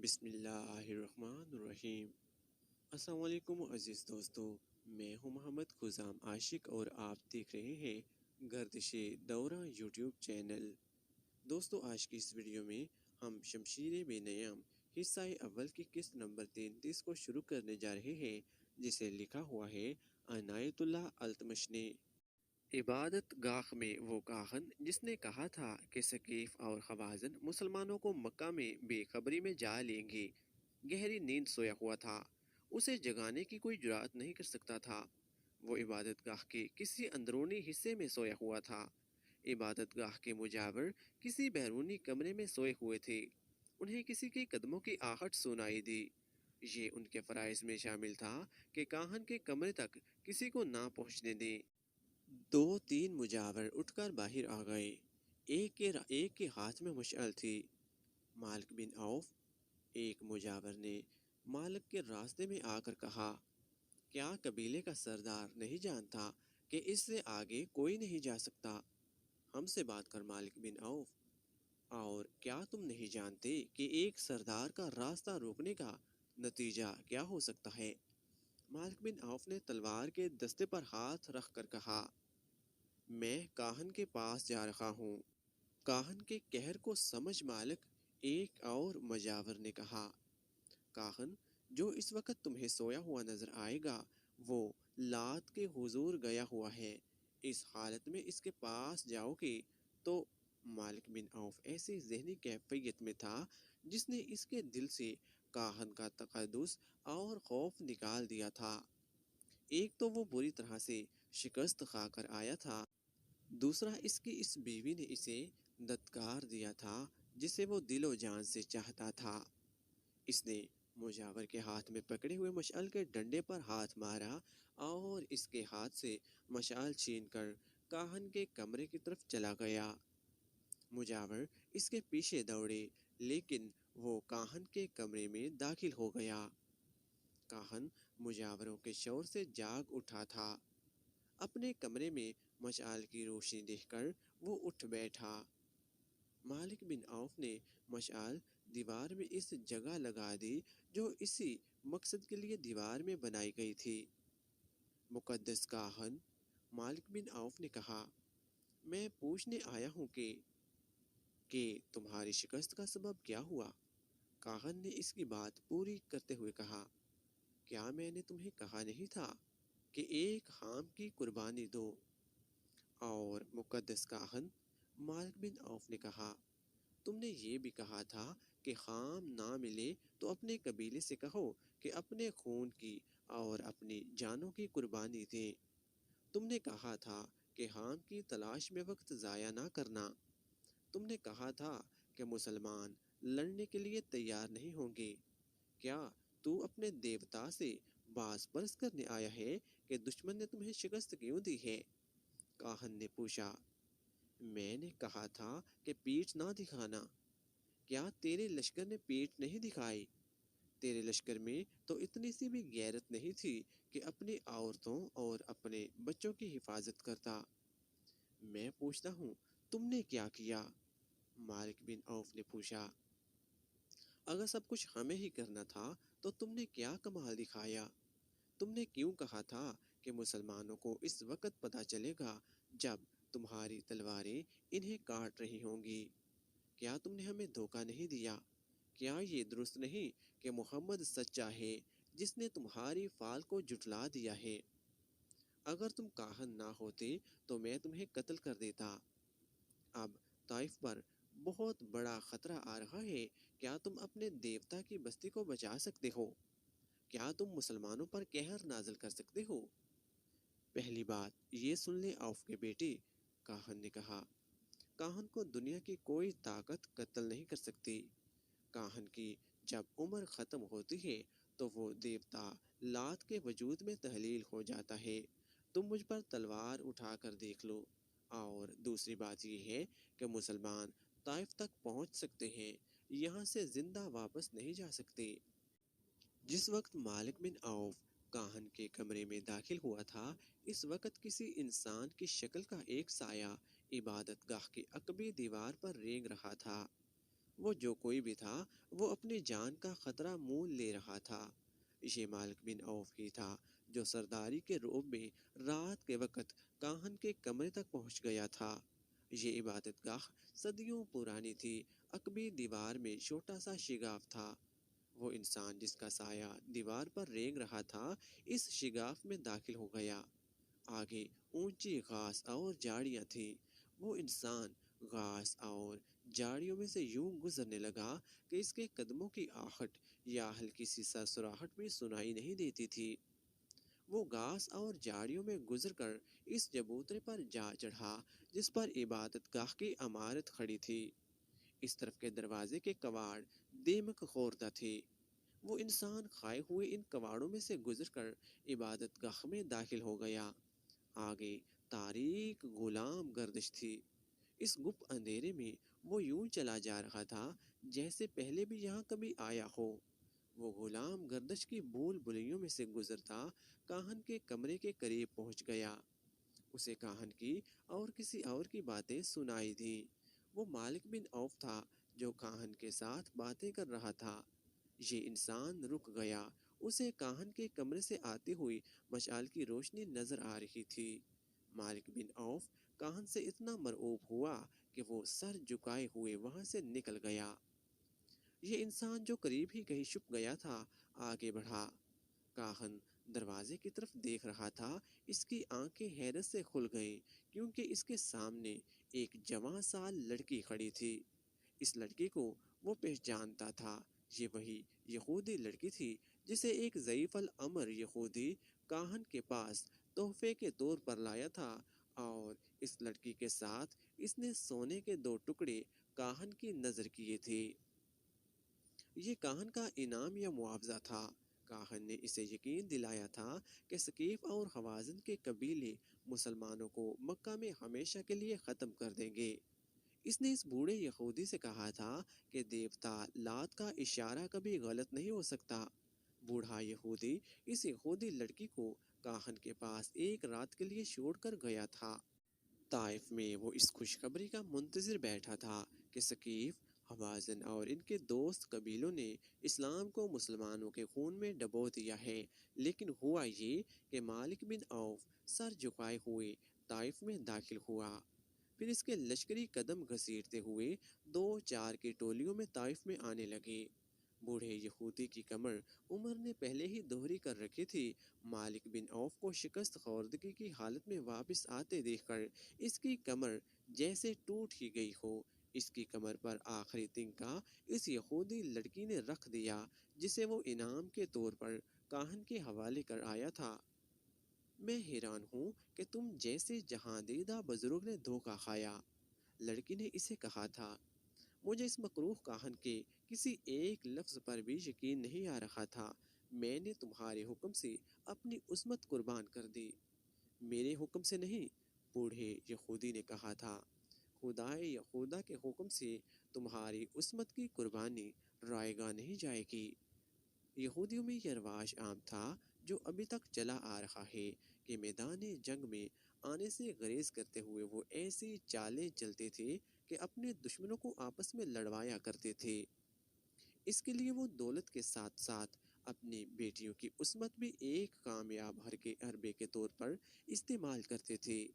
بسم اللہ الرحمن الرحیم۔ السلام علیکم عزیز دوستو، میں ہوں محمد خزام عاشق اور آپ دیکھ رہے ہیں گردش دورہ یوٹیوب چینل۔ دوستو، آج کی اس ویڈیو میں ہم شمشیر بے نیام حصہ اول کی قسط نمبر 33 کو شروع کرنے جا رہے ہیں، جسے لکھا ہوا ہے عنایت اللہ التمش نے۔ عبادت گاہ میں وہ کاہن جس نے کہا تھا کہ ثقیف اور خوازن مسلمانوں کو مکہ میں بے خبری میں جا لیں گے، گہری نیند سویا ہوا تھا، اسے جگانے کی کوئی جرات نہیں کر سکتا تھا۔ وہ عبادت گاہ کے کسی اندرونی حصے میں سویا ہوا تھا۔ عبادت گاہ کے مجاور کسی بیرونی کمرے میں سوئے ہوئے تھے۔ انہیں کسی کے قدموں کی آہٹ سنائی دی۔ یہ ان کے فرائض میں شامل تھا کہ کاہن کے کمرے تک کسی کو نہ پہنچنے دیں۔ دو تین مجاور اٹھ کر باہر آ گئے۔ ایک کے ہاتھ میں مشعل تھی۔ مالک بن عوف، ایک مجاور نے مالک کے راستے میں آ کر کہا، کیا قبیلے کا سردار نہیں جانتا کہ اس سے آگے کوئی نہیں جا سکتا؟ ہم سے بات کر مالک بن عوف، اور کیا تم نہیں جانتے کہ ایک سردار کا راستہ روکنے کا نتیجہ کیا ہو سکتا ہے؟ مالک بن عوف نے تلوار کے دستے پر ہاتھ رکھ کر کہا، میں کاہن کے پاس جا رہا ہوں۔ کاہن کے قہر کو سمجھ مالک، ایک اور مجاور نے کہا، کاہن جو اس وقت تمہیں سویا ہوا نظر آئے گا وہ لات کے حضور گیا ہوا ہے، اس حالت میں اس کے پاس جاؤ گے تو… مالک بن عوف ایسی ذہنی کیفیت میں تھا جس نے اس کے دل سے کاہن کا تقدس اور خوف نکال دیا تھا۔ ایک تو وہ بری طرح سے شکست کھا کر آیا تھا، دوسرا اس کی اس بیوی نے اسے دھتکار دیا تھا جسے وہ دل و جان سے چاہتا تھا۔ اس نے مجاور کے ہاتھ میں پکڑے ہوئے مشعل کے ڈنڈے پر ہاتھ مارا اور اس کے ہاتھ سے مشعل چھین کر کاہن کے کمرے کی طرف چلا گیا۔ مجاور اس کے پیچھے دوڑے، لیکن وہ کاہن کے کمرے میں داخل ہو گیا۔ کاہن مجاوروں کے شور سے جاگ اٹھا تھا۔ اپنے کمرے میں مشعل کی روشنی دیکھ کر وہ اٹھ بیٹھا۔ مالک بن عوف نے مشعل دیوار میں اس جگہ لگا دی جو اسی مقصد کے لیے دیوار میں بنائی گئی تھی۔ مقدس کاہن، مالک بن عوف نے کہا، میں پوچھنے آیا ہوں کہ تمہاری شکست کا سبب کیا ہوا؟ کاہن نے اس کی بات پوری کرتے ہوئے کہا، کیا میں نے تمہیں کہا نہیں تھا کہ ایک خام کی قربانی دو؟ اور مقدس کاہن، مالک بن عوف نے کہا، تم نے یہ بھی کہا تھا کہ خام نہ ملے تو اپنے قبیلے سے کہو کہ اپنے خون کی اور اپنی جانوں کی قربانی دیں۔ تم نے کہا تھا کہ خام کی تلاش میں وقت ضائع نہ کرنا۔ تم نے کہا تھا کہ مسلمان لڑنے کے لیے تیار نہیں ہوں گے۔ کیا تو اپنے دیوتا سے باز پرس کرنے آیا ہے کہ دشمن نے تمہیں شکست کیوں دی ہے؟ کاہن نے پوچھا، میں نے کہا تھا کہ پیٹھ نہ دکھانا۔ کیا تیرے لشکر نے پیٹھ نہیں دکھائی؟ تیرے لشکر میں تو اتنی سی بھی غیرت نہیں تھی کہ اپنی عورتوں اور اپنے بچوں کی حفاظت کرتا۔ میں پوچھتا ہوں، تم نے کیا کیا؟ مالک بن عوف نے پوچھا، اگر سب کچھ ہمیں ہی کرنا تھا تو تم نے کیا کمال دکھایا؟ تم نے کیوں کہا تھا کہ مسلمانوں کو اس وقت پتہ چلے گا جب تمہاری تلواریں انہیں کاٹ رہی ہوں گی؟ کیا تم نے ہمیں دھوکہ نہیں دیا؟ کیا یہ درست نہیں کہ محمد سچا ہے جس نے تمہاری فال کو جھٹلا دیا ہے؟ اگر تم کاہن نہ ہوتے تو میں تمہیں قتل کر دیتا۔ اب طائف پر بہت بڑا خطرہ آ رہا ہے، کیا تم اپنے دیوتا کی بستی کو بچا سکتے ہو؟ کیا تم مسلمانوں پر قہر نازل کر سکتے ہو؟ پہلی بات یہ سن لے عوف کے بیٹے، کاہن نے کہا، کاہن کو دنیا کی کوئی طاقت قتل نہیں کر سکتی۔ کاہن کی جب عمر ختم ہوتی ہے تو وہ دیوتا لات کے وجود میں تحلیل ہو جاتا ہے۔ تم مجھ پر تلوار اٹھا کر دیکھ لو۔ اور دوسری بات یہ ہے کہ مسلمان طائف تک پہنچ سکتے ہیں، یہاں سے زندہ واپس نہیں جا سکتے۔ جس وقت مالک بن عوف کاہن کے کمرے میں داخل ہوا تھا، اس وقت کسی انسان کی شکل کا ایک سایہ عبادت گاہ کی عقبی دیوار پر رینگ رہا تھا۔ وہ جو کوئی بھی تھا وہ اپنی جان کا خطرہ مول لے رہا تھا۔ یہ مالک بن عوف ہی تھا جو سرداری کے روب میں رات کے وقت کاہن کے کمرے تک پہنچ گیا تھا۔ یہ عبادت گاہ صدیوں پرانی تھی، عقبی دیوار میں چھوٹا سا شگاف تھا۔ وہ انسان جس کا سایہ دیوار پر رینگ رہا تھا اس شگاف میں داخل ہو گیا۔ آگے اونچی گھاس اور جھاڑیاں تھیں۔ وہ انسان گھاس اور جھاڑیوں میں سے یوں گزرنے لگا کہ اس کے قدموں کی آہٹ یا ہلکی سی سرسراہٹ بھی سنائی نہیں دیتی تھی۔ وہ گھاس اور جھاڑیوں میں گزر کر اس چبوترے پر جا چڑھا جس پر عبادت گاہ کی عمارت کھڑی تھی۔ اس طرف کے دروازے کے کواڑ دیمک خوردہ تھے۔ وہ انسان کھائے ہوئے ان کواڑوں میں سے گزر کر عبادت گاہ میں داخل ہو گیا۔ آگے تاریک غلام گردش تھی۔ اس گپ اندھیرے میں وہ یوں چلا جا رہا تھا جیسے پہلے بھی یہاں کبھی آیا ہو۔ وہ غلام گردش کی بول بلیوں میں سے گزرتا کاہن کے کمرے کے قریب پہنچ گیا۔ اسے کاہن کی اور کسی اور کی باتیں سنائی دیں۔ وہ مالک بن عوف تھا جو کاہن کے ساتھ باتیں کر رہا تھا۔ یہ انسان رک گیا۔ اسے کاہن کے کمرے سے آتی ہوئی مشعل کی روشنی نظر آ رہی تھی۔ مالک بن عوف کاہن سے اتنا مرعوب ہوا کہ وہ سر جھکائے ہوئے وہاں سے نکل گیا۔ یہ انسان جو قریب ہی کہیں چھپ گیا تھا آگے بڑھا۔ کاہن دروازے کی طرف دیکھ رہا تھا۔ اس کی آنکھیں حیرت سے کھل گئیں کیونکہ اس کے سامنے ایک جوان سال لڑکی کھڑی تھی۔ اس لڑکی کو وہ پہچانتا تھا۔ یہ وہی یہودی لڑکی تھی جسے ایک ضعیف الامر یہودی کاہن کے پاس تحفے کے طور پر لایا تھا، اور اس لڑکی کے ساتھ اس نے سونے کے 2 ٹکڑے کاہن کی نظر کیے تھے۔ یہ کاہن کا انعام یا معاوضہ تھا۔ کاہن نے اسے یقین دلایا تھا کہ ثقیف اور حوازن کے قبیلے مسلمانوں کو مکہ میں ہمیشہ کے لیے ختم کر دیں گے۔ اس نے اس بوڑھے یہودی سے کہا تھا کہ دیوتا لات کا اشارہ کبھی غلط نہیں ہو سکتا۔ بوڑھا یہودی اس یہودی لڑکی کو کاہن کے پاس ایک رات کے لیے چھوڑ کر گیا تھا۔ طائف میں وہ اس خوشخبری کا منتظر بیٹھا تھا کہ ثقیف، حوازن اور ان کے دوست قبیلوں نے اسلام کو مسلمانوں کے خون میں ڈبو دیا ہے۔ لیکن ہوا یہ کہ مالک بن عوف سر جھکائے ہوئے طائف میں داخل ہوا۔ پھر اس کے لشکری قدم گھسیٹتے ہوئے 2-4 کی ٹولیوں میں طائف میں آنے لگے۔ بوڑھے یہودی کی کمر عمر نے پہلے ہی دوہری کر رکھی تھی۔ مالک بن عوف کو شکست خوردگی کی حالت میں واپس آتے دیکھ کر اس کی کمر جیسے ٹوٹ ہی گئی ہو۔ اس کی کمر پر آخری تنکا اس یہودی لڑکی نے رکھ دیا جسے وہ انعام کے طور پر کاہن کے حوالے کر آیا تھا۔ میں حیران ہوں کہ تم جیسے جہاں دیدہ بزرگ نے دھوکہ کھایا، لڑکی نے اسے کہا تھا۔ مجھے اس مکروہ کاہن کے کسی ایک لفظ پر بھی یقین نہیں آ رہا تھا۔ میں نے تمہارے حکم سے اپنی عصمت قربان کر دی۔ میرے حکم سے نہیں، بوڑھے یہودی نے کہا تھا۔ خدائے یہودا کے حکم سے تمہاری عصمت کی قربانی رائے گاہ نہیں جائے گی۔ یہودیوں میں یہ رواج عام تھا جو ابھی تک چلا آ رہا ہے کہ میدان جنگ میں آنے سے گریز کرتے ہوئے وہ ایسی چالیں چلتے تھے کہ اپنے دشمنوں کو آپس میں لڑوایا کرتے تھے۔ اس کے لیے وہ دولت کے ساتھ ساتھ اپنی بیٹیوں کی عصمت بھی ایک کامیاب حربے کے طور پر استعمال کرتے تھے۔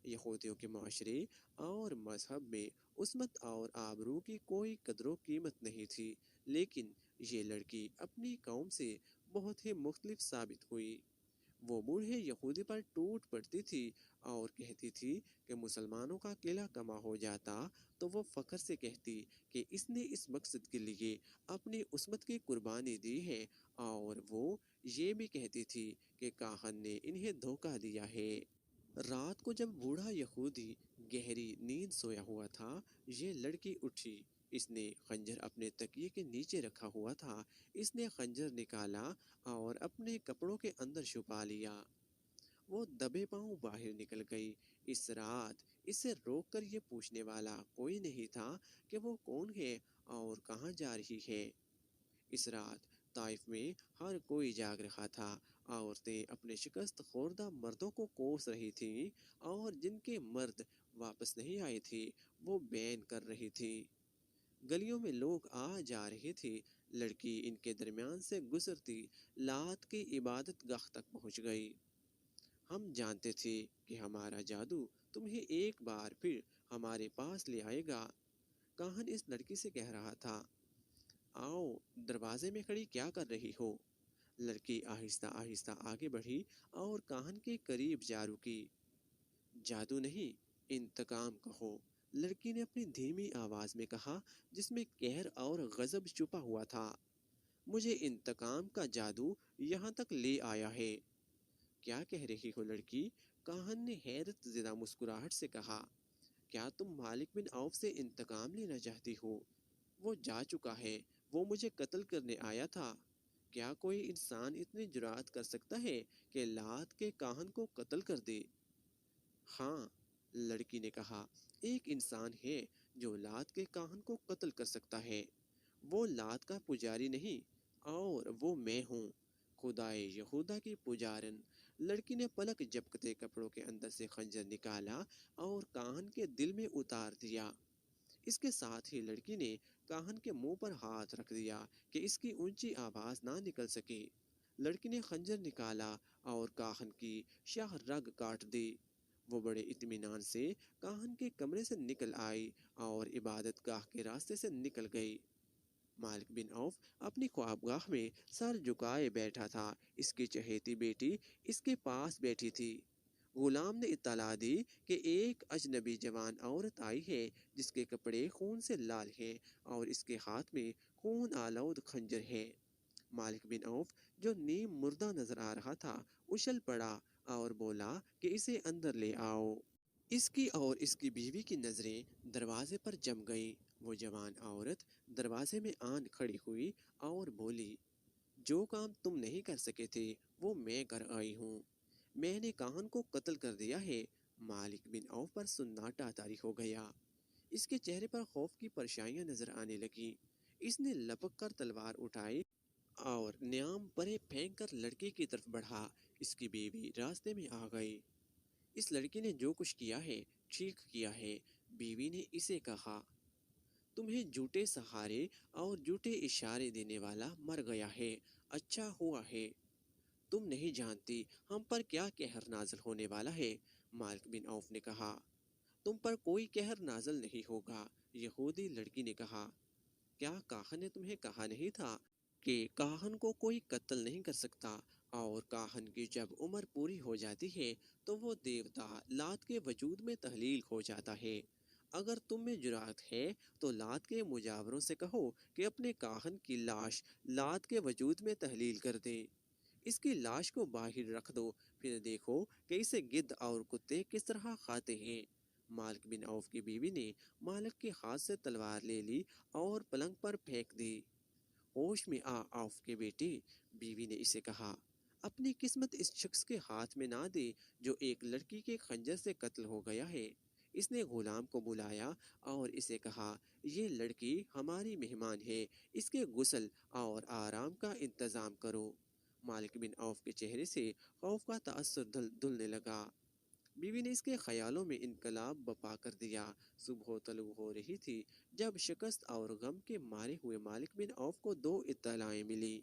یہودیوں کے معاشرے اور مذہب میں عصمت اور آبرو کی کوئی قدر و قیمت نہیں تھی، لیکن یہ لڑکی اپنی قوم سے بہت ہی مختلف ثابت ہوئی۔ وہ بوڑھے یہودی پر ٹوٹ پڑتی تھی اور کہتی تھی کہ مسلمانوں کا قلعہ کما ہو جاتا تو وہ فخر سے کہتی کہ اس نے اس مقصد کے لیے اپنی عصمت کی قربانی دی ہے، اور وہ یہ بھی کہتی تھی کہ کاہن نے انہیں دھوکہ دیا ہے۔ رات کو جب بوڑھا یہودی گہری نیند سویا ہوا تھا، یہ لڑکی اٹھی۔ اس نے خنجر اپنے تکیے کے نیچے رکھا ہوا تھا۔ اس نے خنجر نکالا اور اپنے کپڑوں کے اندر چھپا لیا۔ وہ دبے پاؤں باہر نکل گئی۔ اس رات اسے روک کر یہ پوچھنے والا کوئی نہیں تھا کہ وہ کون ہے اور کہاں جا رہی ہے۔ اس رات طائف میں ہر کوئی جاگ رہا تھا۔ عورتیں اپنے شکست خوردہ مردوں کو کوس رہی تھیں، اور جن کے مرد واپس نہیں آئے تھے وہ بین کر رہی تھیں۔ گلیوں میں لوگ آ جا رہے تھے، لڑکی ان کے درمیان سے گزرتی لات کی عبادت گاہ تک پہنچ گئی۔ ہم جانتے تھے کہ ہمارا جادو تمہیں ایک بار پھر ہمارے پاس لے آئے گا، کاہن اس لڑکی سے کہہ رہا تھا۔ آؤ، دروازے میں کھڑی کیا کر رہی ہو؟ لڑکی آہستہ آہستہ آگے بڑھی اور کاہن کے قریب جا رکی۔ جادو نہیں، انتقام کہو، لڑکی نے اپنی دھیمی آواز میں کہا، جس میں قہر اور غضب چھپا ہوا تھا۔ مجھے انتقام کا جادو یہاں تک لے آیا ہے۔ کیا کہہ رہی ہو لڑکی؟ کاہن نے حیرت زدہ مسکراہٹ سے کہا۔ کیا تم مالک بن عوف سے انتقام لینا چاہتی ہو؟ وہ جا چکا ہے، وہ مجھے قتل کرنے آیا تھا۔ کیا کوئی انسان اتنی جرأت کر سکتا ہے کہ لات کے کاہن کو قتل کر دے؟ ہاں، لڑکی نے کہا، ایک انسان ہے جو لات کے کاہن کو قتل کر سکتا ہے۔ وہ لات کا پجاری نہیں، اور وہ میں ہوں، خدائے یہودا کی پجارن۔ لڑکی نے پلک جھپکتے کپڑوں کے اندر سے خنجر نکالا اور کاہن کے دل میں اتار دیا۔ اس کے ساتھ ہی لڑکی نے کاہن کے منہ پر ہاتھ رکھ دیا کہ اس کی اونچی آواز نہ نکل سکے۔ لڑکی نے خنجر نکالا اور کاہن کی شاہ رگ کاٹ دی۔ وہ بڑے اطمینان سے کاہن کے کمرے سے نکل آئی اور عبادت گاہ کے راستے سے نکل گئی۔ مالک بن عوف اپنی خوابگاہ میں سر جھکائے بیٹھا تھا، اس کی چہیتی بیٹی اس کے پاس بیٹھی تھی۔ غلام نے اطلاع دی کہ ایک اجنبی جوان عورت آئی ہے، جس کے کپڑے خون سے لال ہیں اور اس کے ہاتھ میں خون آلود خنجر ہے۔ مالک بن عوف، جو نیم مردہ نظر آ رہا تھا، اچھل پڑا اور بولا کہ اسے اندر لے آؤ۔ اس کی اور اس کی بیوی کی نظریں دروازے پر جم گئیں۔ وہ جوان عورت دروازے میں آن کھڑی ہوئی اور بولی، جو کام تم نہیں کر سکے تھے وہ میں کر آئی ہوں۔ میں نے کاہن کو قتل کر دیا ہے۔ مالک بن عوف پر سناٹا طاری ہو گیا۔ اس کے چہرے پر خوف کی پرچھائیاں نظر آنے لگیں۔ اس نے لپک کر تلوار اٹھائی اور نیام پرے پھینک کر لڑکی کی طرف بڑھا۔ اس کی بیوی راستے میں آ گئی۔ اس لڑکی نے جو کچھ کیا ہے ٹھیک کیا ہے، بیوی نے اسے کہا۔ تمہیں جھوٹے سہارے اور جھوٹے اشارے دینے والا مر گیا ہے، اچھا ہوا ہے۔ تم نہیں جانتی ہم پر کیا قہر نازل ہونے والا ہے، مالک بن عوف نے کہا۔ تم پر کوئی قہر نازل نہیں ہوگا، یہودی لڑکی نے کہا۔ کیا کاہن نے تمہیں کہا نہیں تھا کہ کاہن کو کوئی قتل نہیں کر سکتا، اور کاہن کی جب عمر پوری ہو جاتی ہے تو وہ دیوتا لات کے وجود میں تحلیل ہو جاتا ہے؟ اگر تم میں جرأت ہے تو لات کے مجاوروں سے کہو کہ اپنے کاہن کی لاش لات کے وجود میں تحلیل کر دیں۔ اس کی لاش کو باہر رکھ دو، پھر دیکھو کہ اسے گدھ اور کتے کس طرح کھاتے ہیں۔ مالک بن عوف کی بیوی نے مالک کے ہاتھ سے تلوار لے لی اور پلنگ پر پھینک دی۔ ہوش میں آ عوف کے بیٹے، بیوی نے اسے کہا، اپنی قسمت اس شخص کے ہاتھ میں نہ دے جو ایک لڑکی کے خنجر سے قتل ہو گیا ہے۔ اس نے غلام کو بلایا اور اسے کہا، یہ لڑکی ہماری مہمان ہے، اس کے غسل اور آرام کا انتظام کرو۔ مالک بن عوف کے چہرے سے خوف کا تاثر دھلنے لگا۔ بیوی نے اس کے خیالوں میں انقلاب بپا کر دیا۔ صبح طلوع ہو رہی تھی جب شکست اور غم کے مارے ہوئے مالک بن عوف کو دو اطلاعیں ملی۔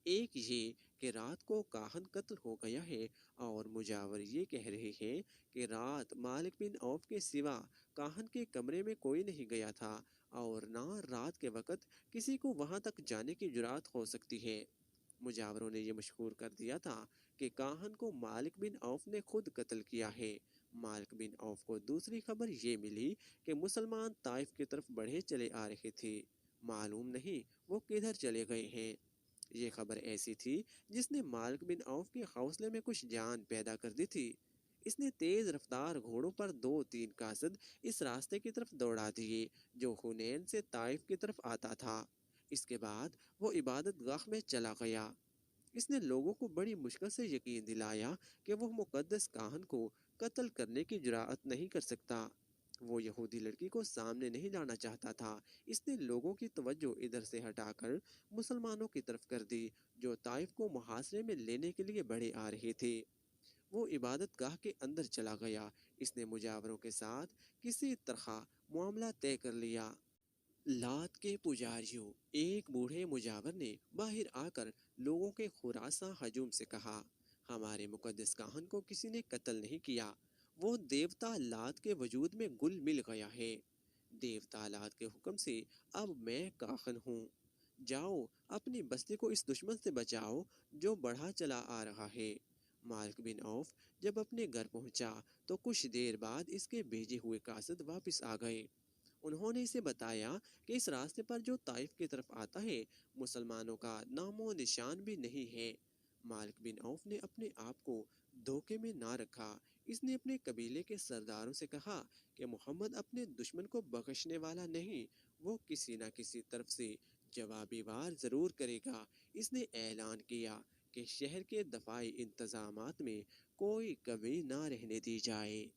ایک یہ کہ رات کو کاہن قتل ہو گیا ہے، اور مجاور یہ کہہ رہے ہیں کہ رات مالک بن عوف کے سوا کاہن کے کمرے میں کوئی نہیں گیا تھا، اور نہ رات کے وقت کسی کو وہاں تک جانے کی جرأت ہو سکتی ہے۔ مجاوروں نے یہ مشہور کر دیا تھا کہ کاہن کو مالک بن عوف نے خود قتل کیا ہے۔ مالک بن عوف کو دوسری خبر یہ ملی کہ مسلمان طائف کی طرف بڑھے چلے آ رہے تھے، معلوم نہیں وہ کدھر چلے گئے ہیں۔ یہ خبر ایسی تھی جس نے مالک بن عوف کے حوصلے میں کچھ جان پیدا کر دی تھی۔ اس نے تیز رفتار گھوڑوں پر 2-3 قاصد اس راستے کی طرف دوڑا دیے جو حنین سے طائف کی طرف آتا تھا۔ اس کے بعد وہ عبادت گاہ میں چلا گیا۔ اس نے لوگوں کو بڑی مشکل سے یقین دلایا کہ وہ مقدس کاہن کو قتل کرنے کی جرأت نہیں کر سکتا۔ وہ یہودی لڑکی کو سامنے نہیں لانا چاہتا تھا۔ اس نے لوگوں کی توجہ ادھر سے ہٹا کر مسلمانوں کی طرف کر دی، جو طائف کو محاصرے میں لینے کے لیے بڑھے آ رہے تھے۔ وہ عبادت گاہ کے اندر چلا گیا۔ اس نے مجاوروں کے ساتھ کسی طرح معاملہ طے کر لیا۔ لات کے پجاریوں، ایک بوڑھے مجاور نے باہر آ کر لوگوں کے خراساں ہجوم سے کہا، ہمارے مقدس کاہن کو کسی نے قتل نہیں کیا، وہ دیوتا لات کے وجود میں گل مل گیا ہے۔ دیوتا لات کے حکم سے اب میں کاہن ہوں، جاؤ اپنی بستی کو اس دشمن سے بچاؤ جو بڑھا چلا آ رہا ہے۔ مالک بن عوف جب اپنے گھر پہنچا تو کچھ دیر بعد اس کے بھیجے ہوئے قاصد واپس آ گئے۔ انہوں نے اسے بتایا کہ اس راستے پر جو طائف کی طرف آتا ہے مسلمانوں کا نام و نشان بھی نہیں ہے۔ مالک بن عوف نے اپنے آپ کو دھوکے میں نہ رکھا، اس نے اپنے قبیلے کے سرداروں سے کہا کہ محمد اپنے دشمن کو بخشنے والا نہیں، وہ کسی نہ کسی طرف سے جوابی وار ضرور کرے گا۔ اس نے اعلان کیا کہ شہر کے دفاعی انتظامات میں کوئی کمی نہ رہنے دی جائے۔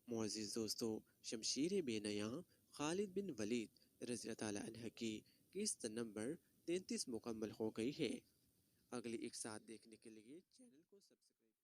معزز دوستو، شمشیر بے نیا خالد بن ولید رضی اللہ تعالیٰ عنہ کی قسط نمبر 33 مکمل ہو گئی ہے۔ اگلی ایک ساتھ دیکھنے کے لیے چینل کو سبسکرائب